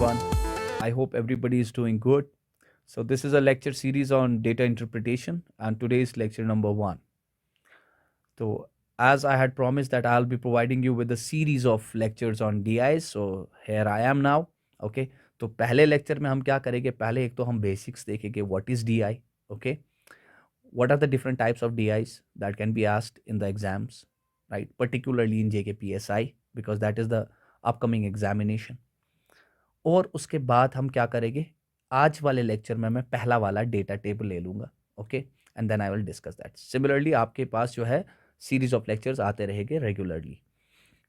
everyone. I hope everybody is doing good. So, this is a lecture series on data interpretation, and today is lecture number one. So, as I had promised that I'll be providing you with a series of lectures on DIs, so here I am now. Okay, तो पहले lecture में हम क्या करेंगे, पहले एक तो हम बेसिक्स देखेंगे, what is DI, okay, what are the different types of DIs that can be asked in the exams, right, particularly in JKPSI, because that is the upcoming examination. और उसके बाद हम क्या करेंगे, आज वाले लेक्चर में मैं पहला वाला डेटा टेबल ले लूँगा, okay, and then I will discuss that. Similarly आपके पास जो है सीरीज ऑफ लेक्चर्स आते रहेंगे रेगुलरली.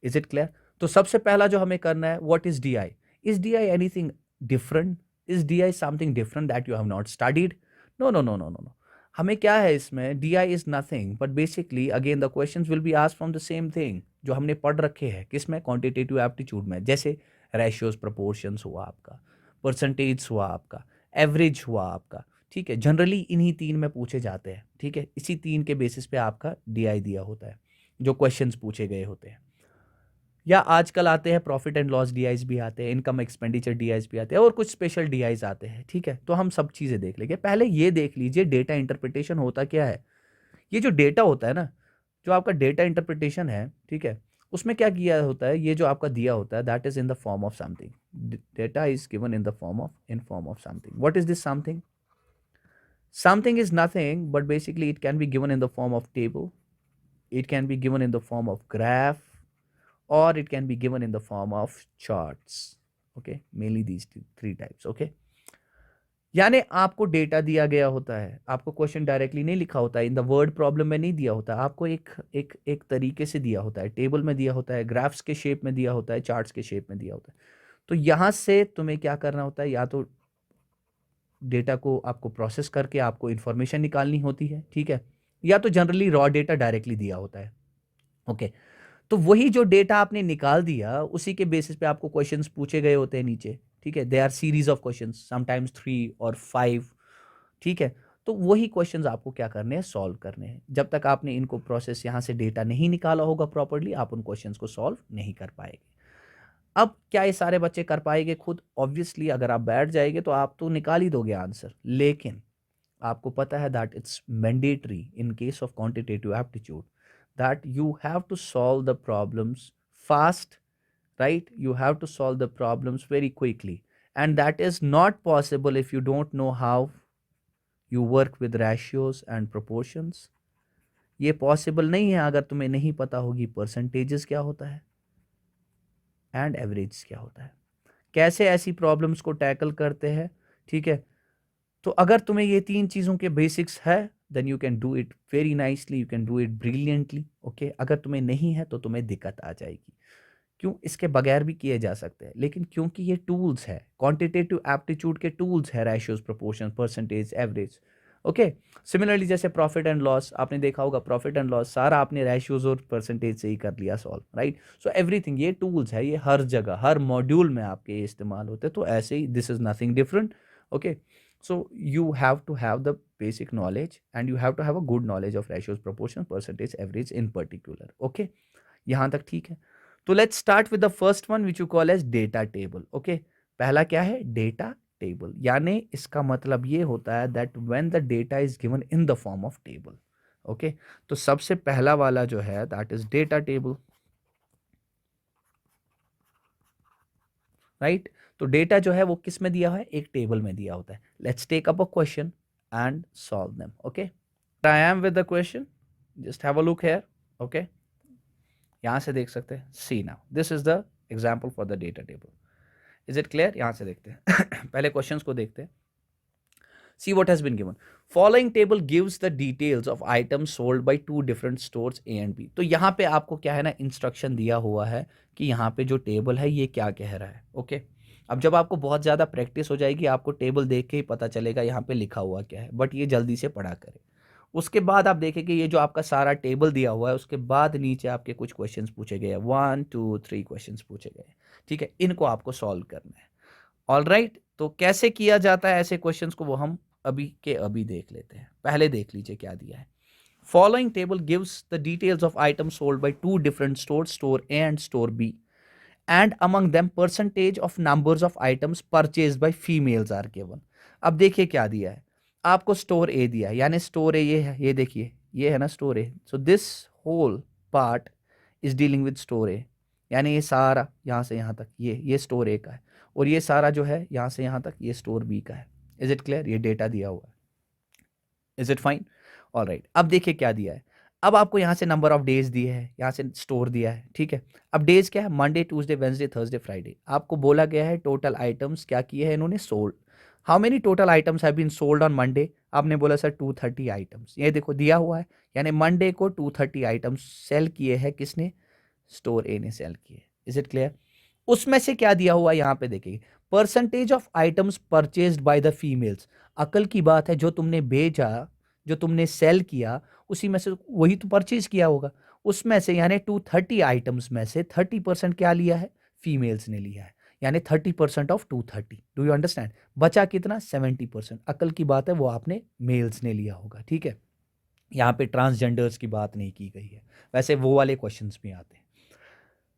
Is it clear? तो सबसे पहला जो हमें करना है, what is DI? Is DI anything different? Is DI something different that you have not studied? No no no no no no. हमें क्या है इसमें, DI is nothing but basically again the questions will be asked from the same thing जो हमने पढ़ रखे हैं. किसमें? क्वांटिटेटिव एप्टीट्यूड में. जैसे रेशियोज, प्रपोर्शंस हुआ आपका, परसेंटेज हुआ आपका, एवरेज हुआ आपका. ठीक है, जनरली इन्हीं तीन में पूछे जाते हैं. ठीक है, इसी तीन के बेसिस पे आपका DI दिया होता है जो क्वेश्चंस पूछे गए होते हैं. या आजकल आते हैं प्रॉफिट एंड लॉस DIs भी आते हैं, इनकम एक्सपेंडिचर DIs भी आते हैं, और कुछ स्पेशल DIs आते हैं. ठीक है, तो हम सब चीज़ें देख लेंगे. पहले ये देख लीजिए डेटा इंटरप्रिटेशन होता क्या है. ये जो डेटा होता है ना, जो आपका डेटा इंटरप्रिटेशन है, ठीक है, उसमें क्या किया होता है, ये जो आपका दिया होता है that is in the form of something. Data is given in the form of something. What is this something? Something is nothing but basically it can be given in the form of table, it can be given in the form of graph, or it can be given in the form of charts. Okay, mainly these three types. Okay, यानी आपको data दिया गया होता है, आपको question directly नहीं लिखा होता है, इन द वर्ड प्रॉब्लम में नहीं दिया होता, आपको एक एक एक तरीके से दिया होता है, टेबल में दिया होता है, ग्राफ्स के शेप में दिया होता है, चार्ट्स के शेप में दिया होता है. तो यहाँ से तुम्हें क्या करना होता है, या तो डेटा को आपको प्रोसेस करके आपको इंफॉर्मेशन निकालनी होती है, ठीक है, या तो जनरली रॉ डेटा डायरेक्टली दिया होता है. ओके, तो वही जो डेटा आपने निकाल दिया उसी के बेसिस पे आपको क्वेश्चंस पूछे गए होते हैं नीचे. ठीक है, they R series of questions, sometimes 3 और 5. ठीक है, तो वही क्वेश्चंस आपको क्या करने हैं, सॉल्व करने हैं. जब तक आपने इनको प्रोसेस यहाँ से डेटा नहीं निकाला होगा प्रॉपर्ली, आप उन क्वेश्चंस को सॉल्व नहीं कर पाएंगे. अब क्या ये सारे बच्चे कर पाएंगे खुद? ऑब्वियसली अगर आप बैठ जाएंगे तो आप तो निकाल ही दोगे आंसर, लेकिन आपको पता है that it's mandatory in case of quantitative aptitude that you have to solve the problems fast, right? You have to solve the problems very quickly, and that is not possible if you don't know how you work with ratios and proportions. ये possible नहीं है अगर तुम्हें नहीं पता होगी percentages क्या होता है एंड एवरेज क्या होता है, कैसे ऐसी प्रॉब्लम्स को टैकल करते हैं. ठीक है, तो अगर तुम्हें ये तीन चीज़ों के बेसिक्स है then you can do it very nicely, you can do it brilliantly. Okay, अगर तुम्हें नहीं है तो तुम्हें दिक्कत आ जाएगी. क्यों? इसके बगैर भी किए जा सकते हैं, लेकिन क्योंकि ये टूल्स है, क्वांटिटेटिव एप्टीट्यूड के टूल्स है, ratios, proportion, percentage, average. Okay, similarly जैसे प्रॉफिट एंड लॉस, आपने देखा होगा प्रॉफिट एंड लॉस सारा आपने रेशियोज और परसेंटेज से ही कर लिया सॉल्व, राइट? सो एवरीथिंग, ये टूल्स है, ये हर जगह हर मॉड्यूल में आपके ये इस्तेमाल होते हैं. तो ऐसे ही this is nothing different. Okay, so you have to have the basic knowledge and you have to have a good knowledge of ratios, proportion, percentage, average in particular. Okay, यहाँ तक ठीक है. तो let's start with the first one which you call as data table. Okay, पहला क्या है? data table. यानी इसका मतलब ये होता है that when the data is given in the form of table. Okay, तो सबसे पहला वाला जो है that is data table, right? तो डेटा जो है वो किस में दिया है? एक टेबल में दिया होता है. Let's take up a question and solve them. Okay, I am with the question, just have a look here. Okay, यहां से देख सकते हैं. See now this is the example for the data table. Is it clear? यहां से देखते हैं. पहले क्वेश्चंस को देखते हैं. See what has been given. Following table gives the details of items sold by two different stores A and B. तो यहाँ पे आपको क्या है ना, इंस्ट्रक्शन दिया हुआ है कि यहाँ पे जो टेबल है ये क्या कह रहा है. ओके, अब जब आपको बहुत ज़्यादा प्रैक्टिस हो जाएगी आपको टेबल देख के ही पता चलेगा यहाँ पे लिखा हुआ क्या है, बट ये जल्दी से पढ़ा करें. उसके बाद आप देखेंगे ये जो आपका सारा टेबल दिया हुआ है उसके बाद नीचे आपके कुछ क्वेश्चंस पूछे गए हैं, 1 2 3 क्वेश्चंस पूछे गए हैं. ठीक है, इनको आपको सॉल्व करना है. ऑल राइट, तो कैसे किया जाता है ऐसे क्वेश्चंस को वो हम अभी के अभी देख लेते हैं. पहले देख लीजिए क्या दिया है. Following table gives the details of item sold by two different store, store A and store B, and among them percentage of numbers of items purchased by females are given. अब देखिए क्या दिया है आपको, स्टोर ए दिया है, यानी store ए ये है, ये देखिए ये है ना store A, so this whole part is dealing with store A, यानी ये सारा यहाँ से यहाँ तक ये स्टोर ए का है, और ये सारा जो है यहाँ से यहाँ तक ये स्टोर बी का है. Is it clear? ये डेटा दिया हुआ है. Is it fine? All right. अब देखिए क्या दिया है, अब आपको यहाँ से नंबर ऑफ डेज दिए है, यहाँ से स्टोर दिया है, ठीक है. अब डेज क्या है, Monday Tuesday Wednesday Thursday Friday. आपको बोला गया है टोटल आइटम्स क्या किए हैं इन्होंने, sold. How many total items have been sold on Monday? आपने बोला सर 230 आइटम्स, ये देखो दिया हुआ है, यानी मंडे को 230 आइटम्स सेल किए हैं. किसने? स्टोर ए ने सेल किए. Is it clear? उसमें से क्या दिया हुआ है यहाँ पे देखिए, percentage of items purchased by the females. अकल की बात है, जो तुमने भेजा, जो तुमने सेल किया, उसी में से वही तो परचेज किया होगा. उसमें से यानी 230 आइटम्स में से 30% क्या लिया है? फीमेल्स ने लिया है, यानी 30% ऑफ 230. Do you understand? बचा कितना? 70%. अकल की बात है, वो आपने मेल्स ने लिया होगा, ठीक है. यहाँ पे ट्रांसजेंडर्स की बात नहीं की गई है, वैसे वो वाले क्वेश्चंस में आते हैं.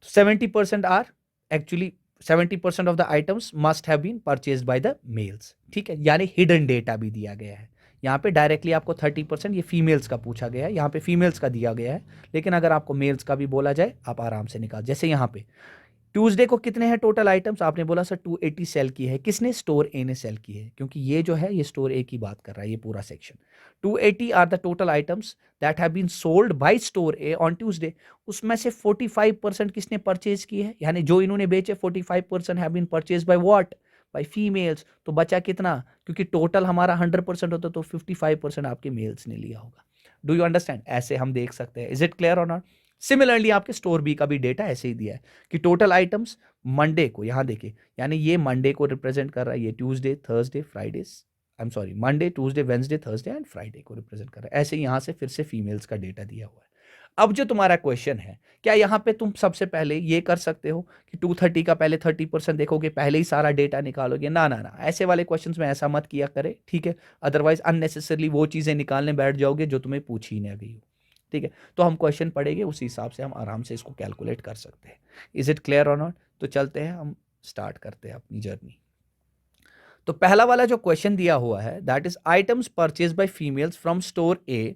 70% are actually 70% of the items must have been purchased by the males, ठीक है. यानी हिडन डेटा भी दिया गया है. यहाँ पे डायरेक्टली आपको 30% ये फीमेल्स का पूछा गया है, यहाँ पे फीमेल्स का दिया गया है, लेकिन अगर आपको मेल्स का भी बोला जाए आप आराम से निकाल. जैसे यहाँ पे ट्यूसडे को कितने हैं टोटल आइटम्स? आपने बोला सर 280 सेल की है. किसने? स्टोर ए ने सेल की है, क्योंकि ये जो है ये स्टोर ए की बात कर रहा है, ये पूरा सेक्शन. 280 are the total items that have been sold by store A on Tuesday. उसमें से 45% किसने परचेज की है, यानी जो इन्होंने बेचे 45% have been purchase by what? By females. तो बचा कितना? क्योंकि टोटल हमारा 100% होता तो 55% आपके मेल्स ने लिया होगा. Do you understand? ऐसे हम देख सकते हैं. इज इट क्लियर और नॉट? सिमिलरली आपके स्टोर बी का भी डेटा ऐसे ही दिया है कि टोटल आइटम्स मंडे को, यहां देखिए, यानी ये मंडे को रिप्रेजेंट कर रहा है, ये Tuesday Thursday Friday, I am sorry, Monday Tuesday Wednesday Thursday and Friday को रिप्रेजेंट कर रहा है. ऐसे यहां से फिर से फीमेल्स का डेटा दिया हुआ है. अब जो तुम्हारा क्वेश्चन है, क्या यहां पे तुम सबसे पहले ये कर सकते हो कि 230 का पहले 30% देखोगे, पहले ही सारा डेटा निकालोगे? ना ना ना, ऐसे वाले क्वेश्चंस में ऐसा मत किया करे, ठीक है. अदरवाइज अननेसेसरली वो चीजें निकालने बैठ जाओगे जो तुम्हें पूछी नहीं गई हो, ठीक है. तो हम क्वेश्चन पढ़ेंगे, उसी हिसाब से हम आराम से इसको कैलकुलेट कर सकते हैं. इज इट क्लियर और नॉट? तो चलते हैं, हम स्टार्ट करते हैं अपनी जर्नी. तो पहला वाला जो क्वेश्चन दिया हुआ है, that is items purchase bye females from store A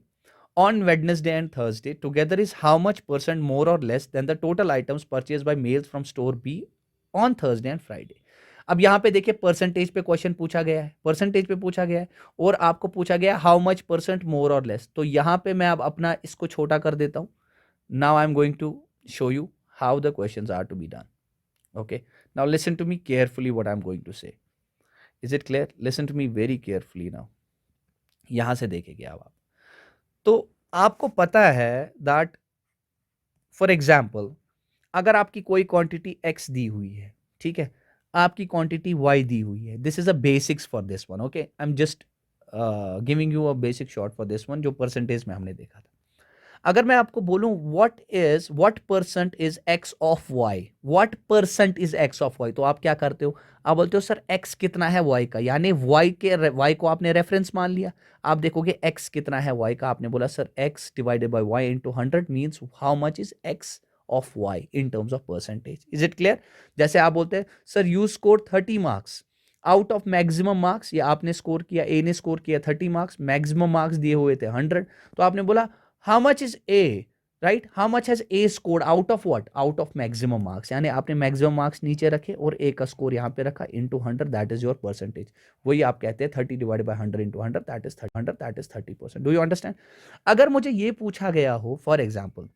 on Wednesday and Thursday together is how much percent more or less than the total items purchased by males from store B on Thursday and Friday. अब यहां पे देखिए percentage पे question पूछा गया है, percentage पे पूछा गया है, और आपको पूछा गया है हाउ मच परसेंट मोर और लेस. तो यहां पे मैं अब अपना इसको छोटा कर देता हूं. Now I am going to show you how the questions are to be done. Okay, now listen to me carefully what I am going to say. Is it clear? Listen to me very carefully. Now यहां से देखेंगे अब आप, तो आपको पता है that for example अगर आपकी कोई क्वांटिटी x दी हुई है, ठीक है, आपकी क्वांटिटी y दी हुई है, this is a basics for this one. Okay, I am just giving you a basic short for this one, जो परसेंटेज में हमने देखा था. अगर मैं आपको बोलूं what percent is x of y, what percent is x of y, तो आप क्या करते हो? आप बोलते हो सर x कितना है y का, यानी y को आपने रेफरेंस मान लिया. आप देखोगे x कितना है y का, आपने बोला sir x divided by y into 100 means how much is x of y in terms of percentage. Is it clear? जैसे आप बोलते हैं sir you score 30 marks out of maximum marks, या आपने स्कोर किया, ए ने स्कोर किया 30 मार्क्स, मैक्सिमम मार्क्स दिए हुए थे 100, तो आपने बोला how much is A, right? How much has A scored out of what? Out of maximum marks. यानी आपने maximum marks नीचे रखे और A का स्कोर यहाँ पे रखा into 100, that is your percentage. वही आप कहते हैं 30 divided by 100 into 100, that is 30%. Do you understand? अगर मुझे ये पूछा गया हो, for example,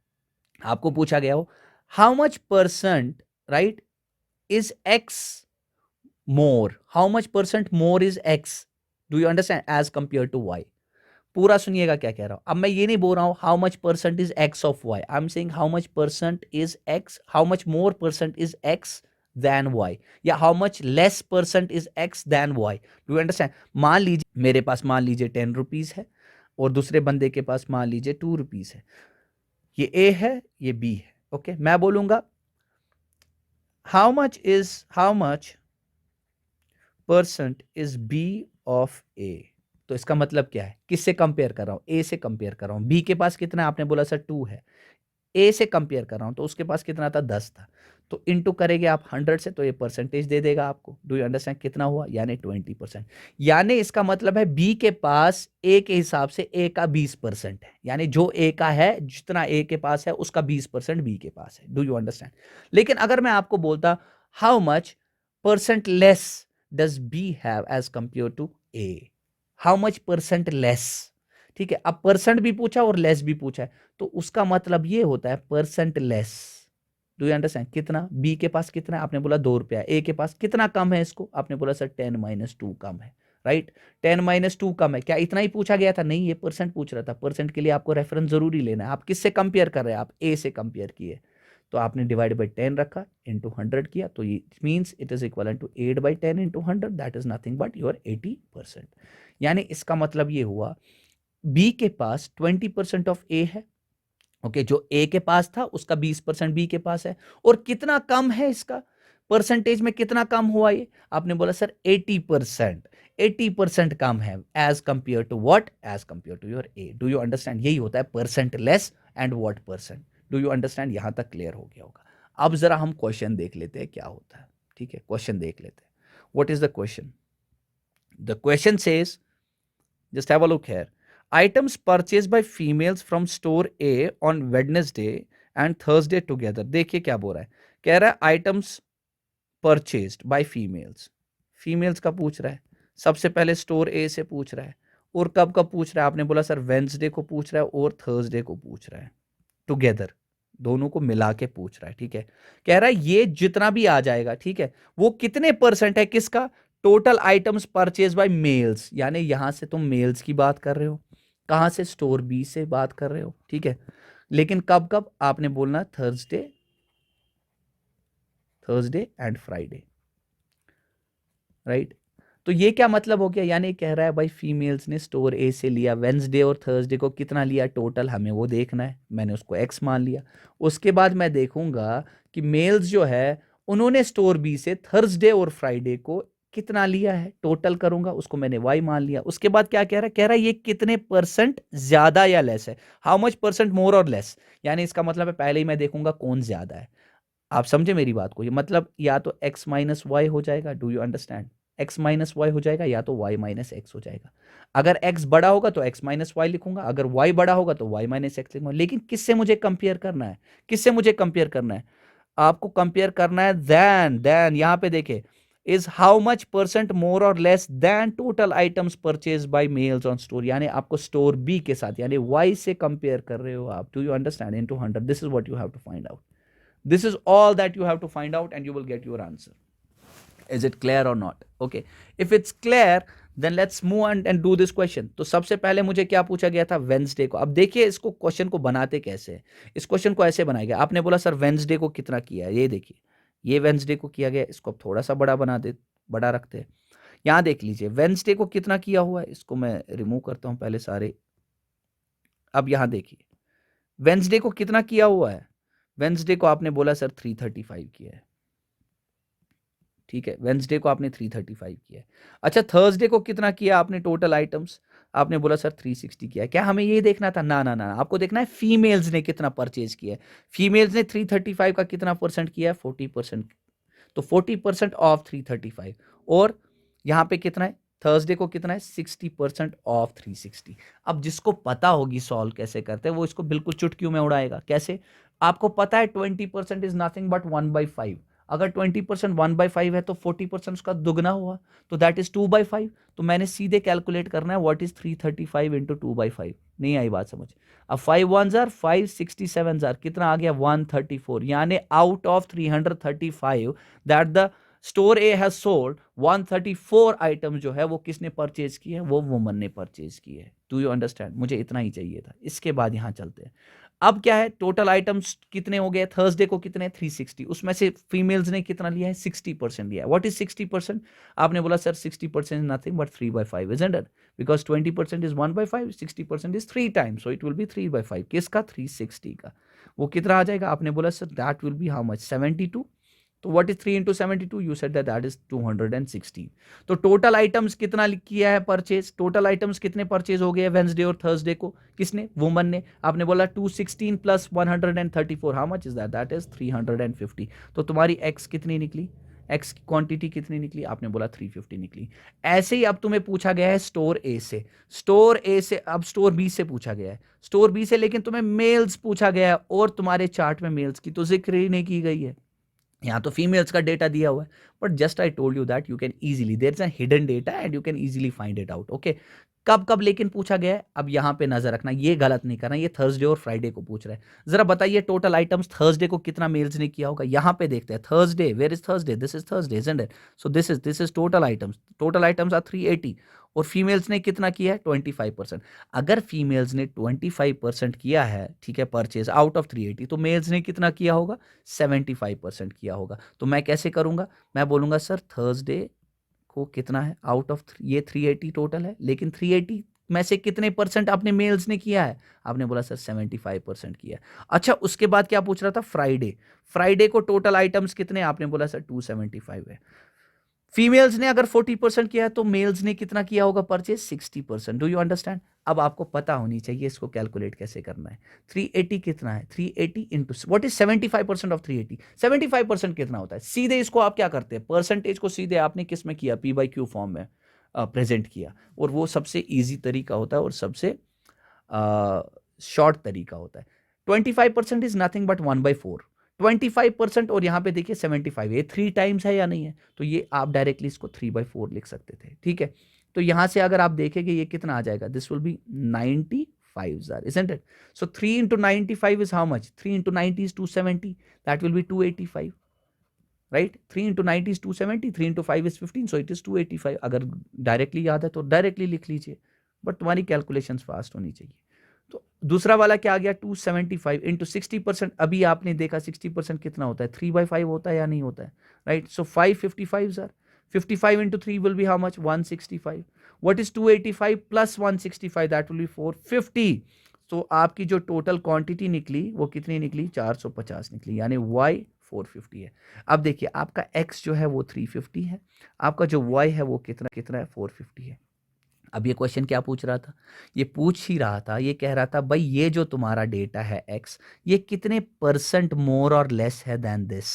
आपको पूछा गया हो how much percent, right, is X more? How much percent more is X? Do you understand? As compared to Y. पूरा सुनिएगा क्या कह रहा हूं. अब मैं ये नहीं बोल रहा हूं how much percent is X of Y, I am saying how much percent is X, how much more percent is X than Y, या how much less percent is X than Y. Do you understand? मान लीजिए मेरे पास, मान लीजिए 10 rupees है और दूसरे बंदे के पास मान लीजिए 2 रुपीज है. ये ए है, ये बी है. ओके, मैं बोलूंगा how much percent is B of A. तो इसका मतलब क्या है? किससे कंपेयर कर रहा हूं? ए से कंपेयर कर रहा हूं. बी के पास कितना है? आपने बोला सर 2 है. ए से कंपेयर कर रहा हूं, तो उसके पास कितना था, 10 था, तो इंटू करेंगे आप 100 से, तो ये परसेंटेज दे देगा आपको। डू यू अंडरस्टैंड कितना हुआ, यानी 20%। यानी इसका मतलब है बी के पास ए के हिसाब से ए का 20% है, यानी जो ए का है, जितना ए के पास है उसका 20% बी के पास है। Do you understand? लेकिन अगर मैं आपको बोलता how much percent less does B have as compare to A, how much percent less, ठीक है, अब परसेंट भी पूछा और लेस भी पूछा है, तो उसका मतलब ये होता है percent less. Do you understand? कितना, बी के पास कितना है, आपने बोला 2 रुपया, ए के पास कितना कम है इसको, आपने बोला सर 10 - 2 कम है, राइट? 10 - 2 कम है, क्या इतना ही पूछा गया था? नहीं, ये परसेंट पूछ रहा था। परसेंट के लिए आपको रेफरेंस जरूरी लेना है। आप किससे कंपेयर कर रहे हैं, आप ए से कंपेयर किए, तो आपने डिवाइड बाई 10 रखा, इंटू 100 किया, तो ये means it is equal to 8/10 into 100, that is nothing but your 80%। यानी इसका मतलब ये हुआ बी के पास 20% ऑफ ए है, ओके, जो ए के पास था उसका 20% बी के पास है, और कितना कम है इसका, परसेंटेज में कितना कम हुआ ये, आपने बोला सर 80%। 80% कम है as compare to what, as compare to your A. Do you understand? यही होता है percent less and what percent. Do you understand? यहां तक क्लियर हो गया होगा। अब जरा हम क्वेश्चन देख लेते हैं क्या होता है, ठीक है, क्वेश्चन देख लेते हैं। What is the question? The question says, just have a look here. Items purchased by females from store A on Wednesday and Thursday together. देखिए क्या बोल रहा है, कह रहा है items purchased by females. Females का पूछ रहा है, सबसे पहले स्टोर ए से पूछ रहा है, और कब कब पूछ रहा है, आपने बोला सर वेंसडे को पूछ रहा है और थर्सडे को पूछ रहा है, टुगेदर, दोनों को मिला के पूछ रहा है, ठीक है। कह रहा है ये जितना भी आ जाएगा, ठीक है, वो कितने परसेंट है, किसका, total items purchase by males, यानी यहां से तुम मेल्स की बात कर रहे हो, कहां से, स्टोर बी से बात कर रहे हो, ठीक है। लेकिन कब कब, आपने बोलना Thursday, Thursday and Friday, right. तो ये क्या मतलब हो गया, यानी कह रहा है भाई फीमेल्स ने स्टोर ए से लिया, वेंसडे और थर्सडे को कितना लिया टोटल, हमें वो देखना है, मैंने उसको एक्स मान लिया। उसके बाद मैं देखूंगा कि मेल्स जो है उन्होंने स्टोर बी से थर्सडे और फ्राइडे को कितना लिया है, टोटल करूंगा, उसको मैंने वाई मान लिया। उसके बाद क्या कह रहा है, कह रहा है ये कितने परसेंट ज्यादा या लेस है, हाउ मच परसेंट मोर और लेस, यानी इसका मतलब है पहले ही मैं देखूंगा कौन ज्यादा है। आप समझे मेरी बात को, ये मतलब या तो x माइनस वाई हो जाएगा, do you understand, x minus Y हो जाएगा, या तो y माइनस एक्स हो जाएगा। अगर x बड़ा होगा तो x माइनस वाई लिखूंगा, अगर y बड़ा होगा तो y माइनस एक्स लिखूंगा। लेकिन किससे मुझे कंपेयर करना है, किससे मुझे कंपेयर करना है, आपको कंपेयर करना है देन यहां पे देखे, is how much percent more और less than total items purchase by males on store, यानी आपको स्टोर बी के साथ यानी y से कंपेयर कर रहे हो आप। Do you understand? Into 100, this is what you have to find out. This is all that you have to find out and you will get your answer. Is it clear or not? Okay. If it's clear, then let's move on and do this question. तो सबसे पहले मुझे क्या पूछा गया था, Wednesday को। अब देखिए इसको क्वेश्चन को बनाते कैसे है। इस क्वेश्चन को ऐसे बनाया गया, आपने बोला सर वेंसडे को कितना किया है, ये देखिए, ये वेंसडे को किया गया, इसको अब थोड़ा सा बड़ा बना दे, बड़ा रखते हैं। यहां देख लीजिए वेंसडे को कितना किया हुआ है, इसको मैं रिमूव करता हूं पहले सारे। अब यहां देखिए वेंसडे को कितना किया हुआ है, वेंसडे को आपने बोला सर 335 किया है, ठीक है, वेंसडे को आपने 335 किया है। अच्छा थर्सडे को कितना किया आपने टोटल आइटम्स, आपने बोला सर 360 किया है। क्या हमें ये देखना था, ना ना ना, आपको देखना है फीमेल्स ने कितना परचेज किया है। फीमेल्स ने 335 का कितना परसेंट किया है, 40%, तो 40% ऑफ 335, और यहां पे कितना है, थर्सडे को कितना है, 60% ऑफ 360। अब जिसको पता होगी सॉल्व कैसे करते हैं, वो इसको बिल्कुल चुटकियों में उड़ाएगा। कैसे, आपको पता है 20% इज नथिंग बट 1/5, अगर 20% 1/5 है तो 40% उसका दुगना हुआ, तो दैट इज 2/5। तो मैंने सीधे कैलकुलेट करना है व्हाट इज 335 इंटू 2/5। नहीं आई बात समझ? अब 5 1 जार 5 67 जार कितना आ गया, 134, यानी out of 335 that the store A has sold 134 item जो है वो किसने परचेज की है, वो वुमन ने परचेज की है। Do you understand? मुझे इतना ही चाहिए था। इसके बाद यहां चलते हैं। अब क्या है, टोटल आइटम्स कितने हो गए, थर्सडे को कितने, 360, उसमें से फीमेल्स ने कितना लिया है, 60% लिया है। व्हाट इज 60%, आपने बोला sir 60% is nothing but 3/5, isn't it, because 20% is 1/5, 60% is 3 times, so it will be 3/5। किसका, 360 का, वो कितना आ जाएगा, आपने बोला sir that will be how much, 72, तो what is 3 into 72? You said that is 216. तो टोटल आइटम्स कितना किया है परचेज, टोटल आइटम्स कितने परचेज हो गए वेंसडे और थर्सडे को, किसने, वुमन ने. आपने बोला 216 plus 134, how much is that, that is 350. तो तुम्हारी एक्स कितनी निकली, एक्स की क्वांटिटी कितनी निकली, आपने बोला 350 निकली. ऐसे ही अब तुम्हें पूछा गया है स्टोर ए से, स्टोर ए से, अब स्टोर बी से पूछा गया है, स्टोर बी से, लेकिन तुम्हें मेल्स पूछा गया है और तुम्हारे चार्ट में मेल्स की तो जिक्र ही नहीं की गई है. यहाँ तो फीमेल्स का डेटा दिया हुआ है, but just I told you that you can easily, there is a hidden data and you can easily find it out. Okay, कब कब लेकिन पूछा गया है, अब यहां पे नजर रखना, ये गलत नहीं करना, ये थर्सडे और फ्राइडे को पूछ रहा है. जरा बताइए टोटल आइटम्स थर्सडे को कितना मेल्स ने किया होगा, यहां पे देखते हैं. Thursday, where is Thursday, this is Thursday, isn't it? So this is total items are 380. और फीमेल्स ने कितना किया है, 25%. अगर फीमेल्स ने 25% किया है, ठीक है, परचेज आउट ऑफ 380, तो मेल्स ने कितना किया होगा, 75% किया होगा. तो मैं कैसे करूंगा, मैं बोलूंगा सर थर्सडे को कितना है आउट ऑफ, ये 380 टोटल है, लेकिन 380 में से कितने परसेंट आपने मेल्स ने किया है, आपने बोला सर 75% किया है. अच्छा, उसके बाद क्या पूछ रहा था, फ्राइडे, फ्राइडे को टोटल आइटम्स कितने, आपने बोला सर 275 है. फीमेल्स ने अगर 40% किया है तो मेल्स ने कितना किया होगा परचेज, 60%. Do you understand? अब आपको पता होनी चाहिए इसको कैलकुलेट कैसे करना है. 380 कितना है, 380 इंटू व्हाट इज 75% ऑफ 380, 75% कितना होता है. सीधे इसको आप क्या करते हैं, परसेंटेज को सीधे आपने किस में किया, पी बाई क्यू फॉर्म में प्रेजेंट किया, और वो सबसे ईजी तरीका होता है और सबसे शॉर्ट तरीका होता है. 25% इज नथिंग बट 1/4. 25% और यहां पे देखिए 75, ये 3 टाइम्स है या नहीं है, तो ये आप डायरेक्टली इसको 3/4 लिख सकते थे. ठीक है, तो यहां से अगर आप देखेंगे ये कितना आ जाएगा, this will B 95,000, isn't it? So 3 into 95 is how much? 3 into 90 is 270. That will be 285, right? 3 into 90 is 270. 3 into 5 is 15. So it is 285. अगर डायरेक्टली याद है तो डायरेक्टली लिख लीजिए, बट तुम्हारी कैलकुलेशन फास्ट होनी चाहिए. तो दूसरा वाला क्या आ गया, 275 इंटू 60%. अभी आपने देखा 60% कितना होता है, 3/5 होता है या नहीं होता है, right? So 555 sir, 55 into 3 will be how much, 165. What is 285 plus 165? That will be 450. तो आपकी जो टोटल क्वांटिटी निकली वो कितनी निकली, 450 निकली, यानी y 450 है. अब देखिए आपका x जो है वो 350 है, आपका जो y है वो कितना कितना है, 450 है. अब ये क्वेश्चन क्या पूछ रहा था, ये पूछ ही रहा था, ये कह रहा था भाई ये जो तुम्हारा डेटा है x, ये कितने परसेंट मोर और लेस है देन दिस.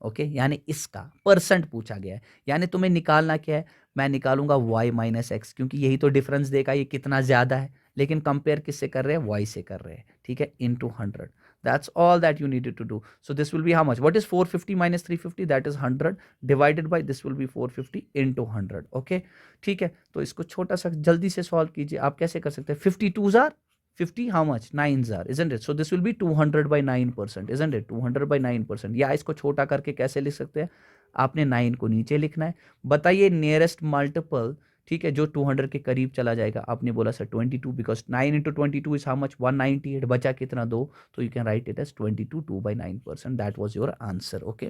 ओके, यानी इसका परसेंट पूछा गया है, यानी तुम्हें निकालना क्या है, मैं निकालूंगा y माइनस एक्स, क्योंकि यही तो डिफरेंस देगा ये कितना ज्यादा है, लेकिन कंपेयर किससे कर रहे हैं, y से कर रहे हैं. ठीक है, into 100. That's all that you needed to do. So this will be how much? What is 450 minus 350? That is 100 divided by this will be 450 into 100. Okay, ठीक है, तो इसको छोटा सा जल्दी से सॉल्व कीजिए. आप कैसे कर सकते हैं, 52s are 50, how much, 9s are, isn't it? So this will be 200 by 9%, isn't it? 200 by 9%. या इसको छोटा करके कैसे लिख सकते हैं, आपने 9 को नीचे लिखना है. बताइए नियरेस्ट मल्टीपल, ठीक है, जो 200 के करीब चला जाएगा. आपने बोला sir 22, because 9 into 22 is how much, 198. बचा कितना, 2, तो you can write it as 22, 2/9%. That was your answer. Okay,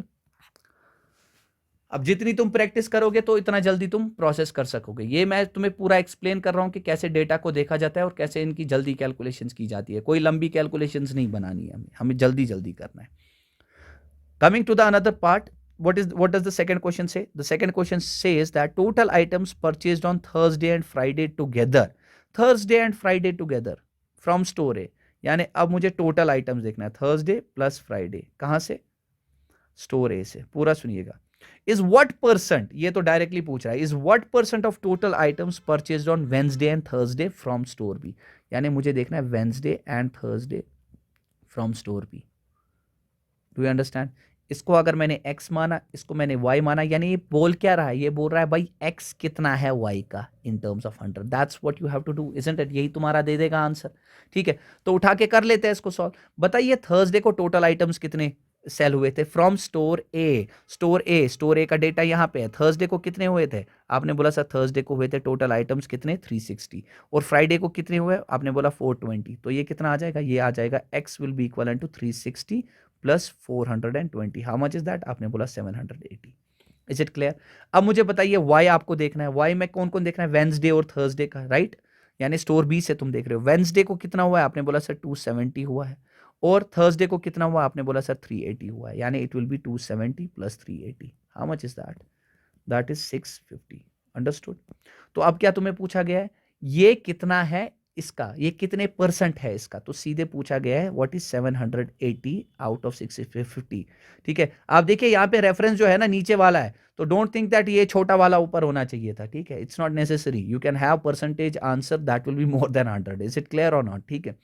अब जितनी तुम प्रैक्टिस करोगे तो इतना जल्दी तुम प्रोसेस कर सकोगे. ये मैं तुम्हें पूरा एक्सप्लेन कर रहा हूं कि कैसे डेटा को देखा जाता है और कैसे इनकी जल्दी कैलकुलेशंस की जाती है. कोई लंबी कैलकुलेशंस नहीं बनानी है, हमें जल्दी जल्दी करना है. Coming to the another part, what does the second question say? The second question says that total items purchased on Thursday and Friday together from store A. यानी अब मुझे टोटल आइटम्स देखना है, थर्सडे प्लस फ्राइडे, कहां से, store ए से. पूरा सुनिएगा. इज व्हाट परसेंट, ये तो डायरेक्टली पूछ रहा है, is what percent of total items purchased on Wednesday and Thursday from store B. यानी मुझे देखना है Wednesday and Thursday from store B. Do you understand? इसको अगर मैंने x माना, इसको मैंने y माना, यानी ये बोल क्या रहा है, ये बोल रहा है भाई x कितना है y का in terms of 100. That's what you have to do, isn't it? यही तुम्हारा दे देगा आंसर. ठीक है, तो उठा के कर लेते हैं इसको सॉल्व. बताइए थर्सडे को टोटल आइटम्स कितने सेल हुए थे फ्रॉम स्टोर ए. स्टोर ए का डेटा यहाँ पे है. थर्सडे को कितने हुए थे, आपने बोला सर थर्सडे को हुए थे टोटल आइटम्स कितने, 360. और फ्राइडे को कितने हुए, आपने बोला 420. तो ये कितना आ जाएगा, ये आ जाएगा x will be equal to 360 plus 420. How much is that, आपने बोला 780. Is it clear? अब मुझे बताइए y आपको देखना है, y में कौन कौन देखना है, वेंसडे और थर्सडे का, राइट? यानी स्टोर बी से तुम देख रहे हो. वेंसडे को कितना हुआ है, आपने बोला सर 270 हुआ है. और थर्सडे को कितना हुआ, आपने बोला सर 380 हुआ है, यानी it will be 270 plus 380, how much is that, that is 650, understood. तो अब क्या तुम्हें पूछा गया है, ये कितना है इसका, ये कितने परसेंट है इसका, तो सीधे पूछा गया है व्हाट इज 780 आउट ऑफ 650। ठीक है, आप देखिए यहाँ पे रेफरेंस जो है ना नीचे वाला है, तो डोंट थिंक दैट ये छोटा वाला ऊपर होना चाहिए था, ठीक है, it's not necessary, you can have percentage answer that will be more than 100, is it clear और नॉट, ठीक है।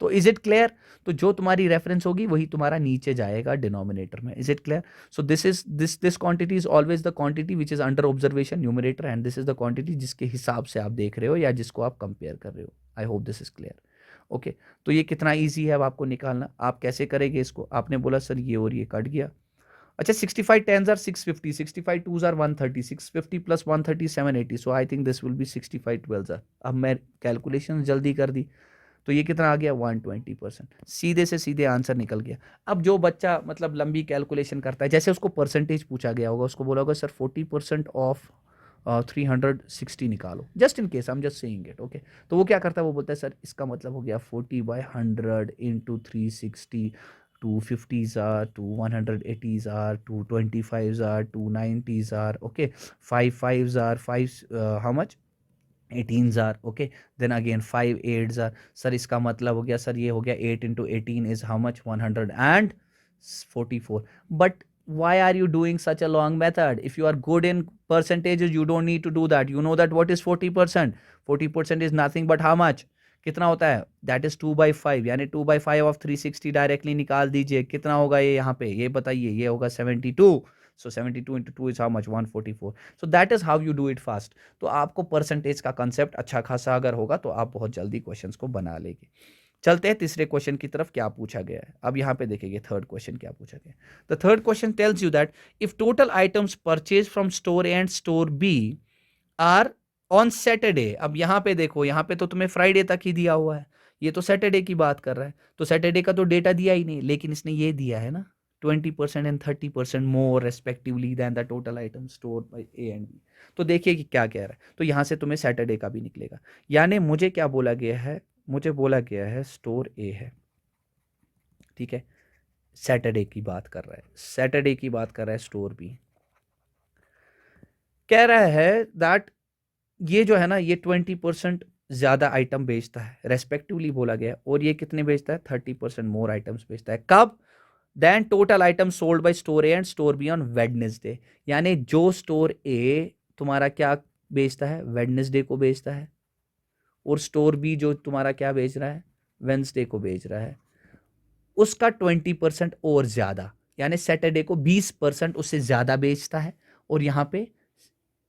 तो इज इट क्लियर, तो जो तुम्हारी रेफरेंस होगी वही तुम्हारा नीचे जाएगा डिनोमिनेटर में, is it clear. So this quantity is always the quantity which is under observation numerator, and this is the quantity जिसके हिसाब से आप देख रहे हो या जिसको आप कंपेयर कर रहे हो। I hope this is clear, okay. तो ये कितना ईजी है अब आपको निकालना, आप कैसे करेंगे इसको, आपने बोला सर ये और ये कट गया, अच्छा 65 tens are 650, 65 twos are 130, 650 plus 130 780, so I think this will be 65 twelve are. अब मैं कैलकुलेशन जल्दी कर दी, तो ये कितना आ गया 120%, सीधे से सीधे आंसर निकल गया। अब जो बच्चा मतलब लंबी कैलकुलेशन करता है, जैसे उसको परसेंटेज पूछा गया होगा, उसको बोला होगा सर 40% ऑफ 360 निकालो, just in case, I am just saying it, okay. तो वो क्या करता है, वो बोलता है सर इसका मतलब हो गया 40/100 into 360, 250s are, 180s are, 225s are, 290s are, okay, 5 5s are, 5 how much, 18s are, okay, then again 5 8s are, sir इसका मतलब हो गया सर ये हो गया 8 into 18 is how much, 144, but why are you doing such a long method? If you are good in percentages you don't need to do that, you know that what is 40%, 40% is nothing but how much, कितना होता है, that is 2/5, यानी 2/5 of 360 directly निकाल दीजिए, कितना होगा ये यहाँ पे, ये बताइए, ये होगा 72, सो 72 into 2 is how much, 144, so that is how you do it fast। तो आपको परसेंटेज का कंसेप्ट अच्छा खासा अगर होगा तो आप बहुत जल्दी क्वेश्चंस को बना लेंगे। चलते हैं तीसरे क्वेश्चन की तरफ, क्या पूछा गया है, अब यहाँ पे देखेंगे थर्ड क्वेश्चन क्या पूछा गया है। The third question tells you that if total items purchase from store A and store B are on Saturday, अब यहाँ पे देखो, यहाँ पे तो तुम्हें फ्राइडे तक ही दिया हुआ है, ये तो सैटरडे की बात कर रहा है, तो सैटरडे का तो डेटा दिया ही नहीं, लेकिन इसने ये दिया है ना 20% and 30% more respectively then the total item store by A and B. तो देखिए कि क्या कह रहा है, तो यहाँ से तुम्हें सैटरडे का भी निकलेगा, यानी मुझे क्या बोला गया है, मुझे बोला गया है स्टोर ए है, ठीक है, सैटरडे की बात कर रहा है, सैटरडे की बात कर रहा है स्टोर बी, कह रहा है दैट ये जो है ना ये 20% ज्यादा आइटम बेचता है, रेस्पेक्टिवली बोला गया, और ये कितने बेचता है, 30% मोर आइटम्स बेचता है, कब, then total item sold by store A and store B on Wednesday, यानी जो स्टोर ए तुम्हारा क्या बेचता है, वेडनेसडे को बेचता है, और स्टोर बी जो तुम्हारा क्या बेच रहा है, वेंसडे को बेच रहा है, उसका 20% और ज्यादा, यानी सैटरडे को 20% उससे ज्यादा बेचता है, और यहाँ पे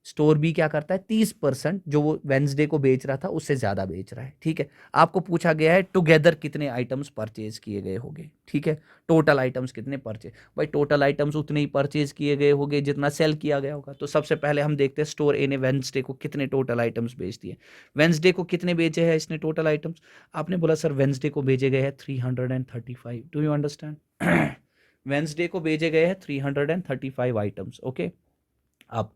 स्टोर बी क्या करता है 30% जो वो वेंसडे को बेच रहा था उससे ज्यादा बेच रहा है, ठीक है। आपको पूछा गया है टुगेदर कितने आइटम्स परचेज किए गए होंगे, ठीक है, टोटल आइटम्स कितने परचेज, भाई टोटल आइटम्स उतने ही परचेज किए गए होंगे जितना सेल किया गया होगा। तो सबसे पहले हम देखते हैं स्टोर ए ने वेंसडे को कितने टोटल आइटम्स बेच दिए, वेंसडे को कितने बेचे हैं इसने टोटल आइटम्स, आपने बोला सर वेंसडे को भेजे गए हैं 335, डू यू अंडरस्टैंड, वेंसडे को भेजे गए हैं 335 आइटम्स, ओके। अब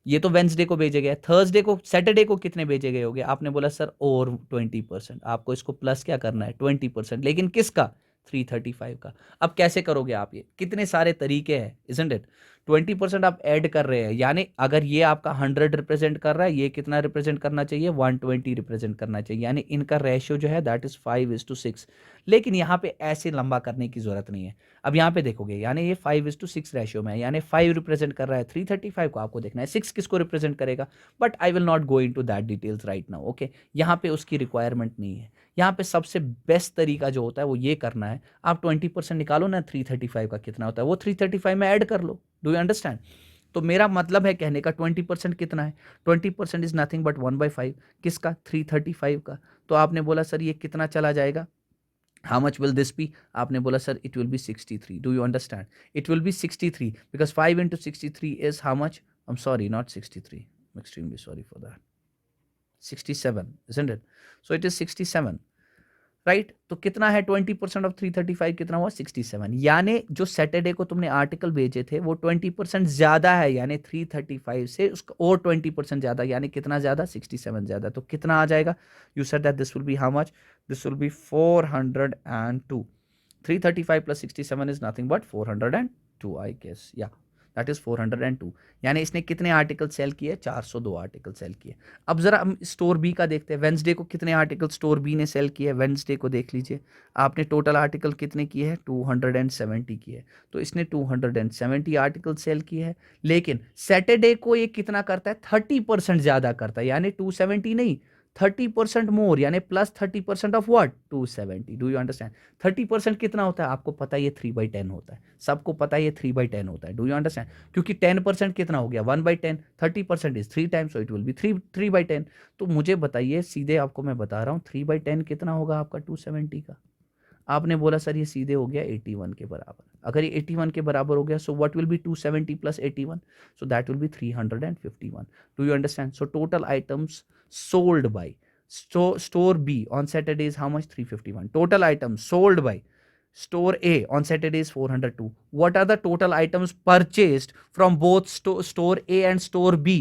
ये तो वेंसडे को भेजे गए, थर्सडे को, सैटरडे को कितने भेजे गए होंगे, आपने बोला सर और 20%, आपको इसको प्लस क्या करना है 20%, लेकिन किसका, 335 का। अब कैसे करोगे आप, ये कितने सारे तरीके हैं, इजंट इट, 20% आप ऐड कर रहे हैं, यानी अगर ये आपका 100 रिप्रेजेंट कर रहा है, ये कितना रिप्रेजेंट करना चाहिए, 120 रिप्रेजेंट करना चाहिए, यानी इनका रेशियो जो है दैट इज 5:6, लेकिन यहाँ पे ऐसे लंबा करने की जरूरत नहीं है। अब यहाँ पे देखोगे, यानी ये 5:6 रेशियो में है, यानी 5 रिप्रेजेंट कर रहा है 335 को, आपको देखना है 6 किसको रिप्रेजेंट करेगा, but I will not go into that details right now, okay. यहाँ पे उसकी रिक्वायरमेंट नहीं है, यहाँ पे सबसे बेस्ट तरीका जो होता है वो ये करना है, आप 20% निकालो ना 335 का कितना होता है, वो 335 में ऐड कर लो, डू यू अंडरस्टैंड। तो मेरा मतलब है कहने का 20% कितना है, 20% इज नथिंग बट 1/5, किसका, 335 का। तो आपने बोला सर ये कितना चला जाएगा, how much will this be, आपने बोला sir it will be 63, do you understand, it will be 63 because 5 into 63 is how much, I'm sorry not 63, I'm extremely sorry for that, 67 isn't it, so it is 67, right. तो कितना है 20% of 335 कितना हुआ 67, यानी जो Saturday को तुमने article भेजे थे वो 20% ज्यादा है, यानी 335 से उसका और 20% ज्यादा, यानी कितना ज्यादा 67 ज्यादा, तो कितना आ जाएगा, you said that this will B how much, this will B 402, 335 plus 67 is nothing but 402, I guess. Yeah, that is 402. यानी इसने कितने आर्टिकल सेल किए? 402 आर्टिकल सेल किए. अब जरा हम स्टोर बी का देखते हैं. वेंसडे को कितने आर्टिकल स्टोर बी ने सेल किए? वेंसडे को देख लीजिए. आपने टोटल आर्टिकल कितने किए हैं? 270 किए हैं. तो इसने 270 आर्टिकल सेल किए हैं. लेकिन सैटरडे को ये कितना करता है? 30% ज़्यादा करता है. यानी 270 नहीं, 30% मोर, यानी plus 30% of what? 270. Do you understand? 30% कितना होता है? आपको पता है ये 3/10 होता है. सबको पता है ये 3/10 होता है. Do you understand? क्योंकि 10% कितना हो गया? 1/10. 30% is 3 times, so it will be 3/10. तो मुझे बताइए, सीधे आपको मैं बता रहा हूँ, 3/10 कितना होगा आपका 270 का? आपने बोला सर ये सीधे हो गया 81 के बराबर. अगर ये 81 के बराबर हो गया, so what will be 270 plus 81? So that will be 351. Do you understand? So total items sold by store B on Saturday is how much? 351. Total items sold by store A on Saturday is 402. What are the total items purchased from both store A and store B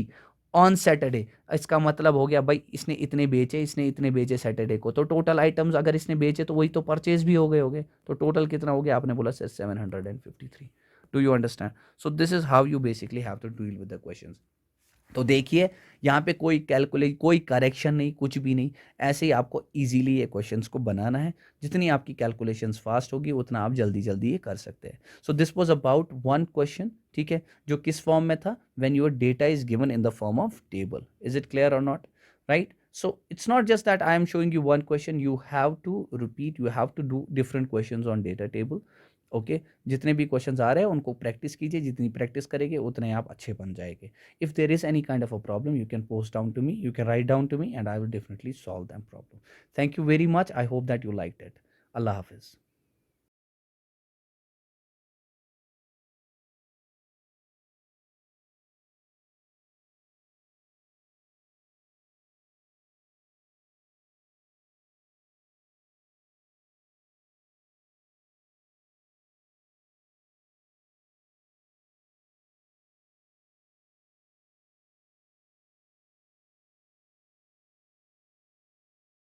on Saturday? इसका मतलब हो गया भाई, इसने इतने बेचे, इसने इतने बेचे सैटरडे को, तो टोटल आइटम्स अगर इसने बेचे तो वही तो परचेज भी हो गए होंगे. तो टोटल कितना हो गया? आपने बोला sir 753. Do you understand? So this is how you basically have to deal with the questions. तो देखिए, यहाँ पे कोई कैलकुलेट, कोई करेक्शन नहीं, कुछ भी नहीं. ऐसे ही आपको इजीली ये क्वेश्चंस को बनाना है. जितनी आपकी कैलकुलेशंस फास्ट होगी उतना आप जल्दी जल्दी ये कर सकते हैं. So this was about one question. ठीक है, जो किस फॉर्म में था? When your data is given in the form of table. Is it clear और not? Right. So it's not just that I am showing you one question, you have to repeat, you have to do different questions on data table. Okay, जितने भी questions आ रहे हैं उनको practice कीजिए. जितनी practice करेंगे उतने आप अच्छे बन जाएंगे. If there is any kind of a problem, you can post down to me, you can write down to me, and I will definitely solve that problem. Thank you very much. I hope that you like it. अल्लाह हाफिज़.